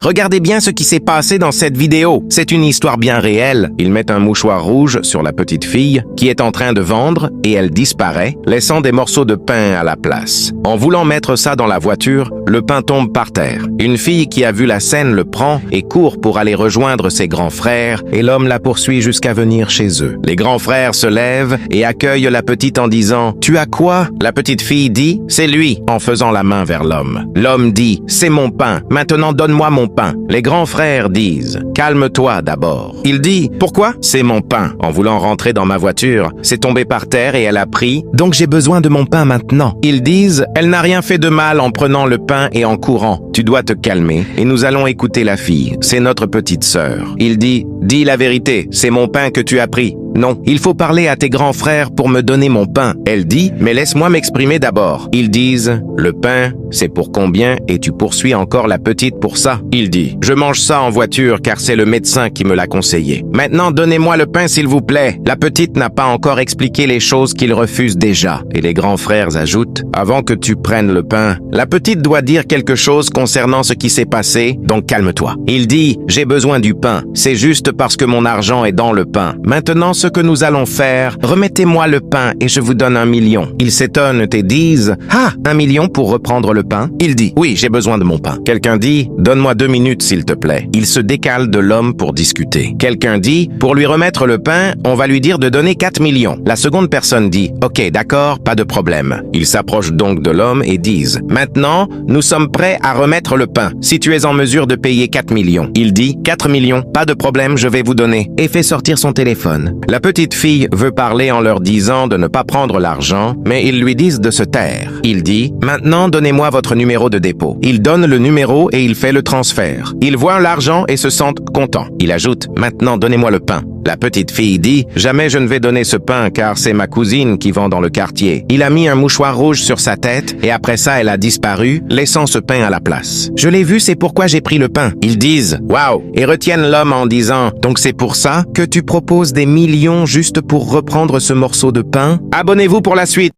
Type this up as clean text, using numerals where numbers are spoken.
Regardez bien ce qui s'est passé dans cette vidéo. C'est une histoire bien réelle. Ils mettent un mouchoir rouge sur la petite fille qui est en train de vendre et elle disparaît, laissant des morceaux de pain à la place. En voulant mettre ça dans la voiture, le pain tombe par terre. Une fille qui a vu la scène le prend et court pour aller rejoindre ses grands frères et l'homme la poursuit jusqu'à venir chez eux. Les grands frères se lèvent et accueillent la petite en disant « Tu as quoi ?» La petite fille dit « C'est lui » en faisant la main vers l'homme. L'homme dit « C'est mon pain, maintenant donne-moi mon pain. » Les grands frères disent « Calme-toi d'abord. » Il dit « Pourquoi ?»« C'est mon pain. En voulant rentrer dans ma voiture, c'est tombé par terre et elle a pris, donc j'ai besoin de mon pain maintenant. » Ils disent « Elle n'a rien fait de mal en prenant le pain et en courant. Tu dois te calmer et nous allons écouter la fille. C'est notre petite sœur. » Il dit « Dis la vérité, c'est mon pain que tu as pris. » Non, il faut parler à tes grands frères pour me donner mon pain. Elle dit, mais laisse-moi m'exprimer d'abord. Ils disent, le pain, c'est pour combien et tu poursuis encore la petite pour ça? Il dit, je mange ça en voiture car c'est le médecin qui me l'a conseillé. Maintenant, donnez-moi le pain s'il vous plaît. La petite n'a pas encore expliqué les choses qu'il refuse déjà. Et les grands frères ajoutent, avant que tu prennes le pain, la petite doit dire quelque chose concernant ce qui s'est passé, donc calme-toi. Il dit, j'ai besoin du pain. C'est juste parce que mon argent est dans le pain. Maintenant, ce que nous allons faire, remettez-moi le pain et je vous donne 1 million. Ils s'étonnent et disent, ah, 1 million pour reprendre le pain? Il dit, oui, j'ai besoin de mon pain. Quelqu'un dit, donne-moi 2 minutes s'il te plaît. Il se décale de l'homme pour discuter. Quelqu'un dit, pour lui remettre le pain, on va lui dire de donner 4 millions. La seconde personne dit, ok, d'accord, pas de problème. Ils s'approchent donc de l'homme et disent, maintenant, nous sommes prêts à remettre le pain, si tu es en mesure de payer 4 millions. Il dit, 4 millions, pas de problème, je vais vous donner. Et fait sortir son téléphone. La petite fille veut parler en leur disant de ne pas prendre l'argent, mais ils lui disent de se taire. Il dit, maintenant donnez-moi votre numéro de dépôt. Il donne le numéro et il fait le transfert. Ils voient l'argent et se sentent contents. Il ajoute, maintenant donnez-moi le pain. La petite fille dit, jamais je ne vais donner ce pain car c'est ma cousine qui vend dans le quartier. Il a mis un mouchoir rouge sur sa tête et après ça elle a disparu, laissant ce pain à la place. Je l'ai vu, c'est pourquoi j'ai pris le pain. Ils disent, waouh, et retiennent l'homme en disant, donc c'est pour ça que tu proposes des millions juste pour reprendre ce morceau de pain? Abonnez-vous pour la suite.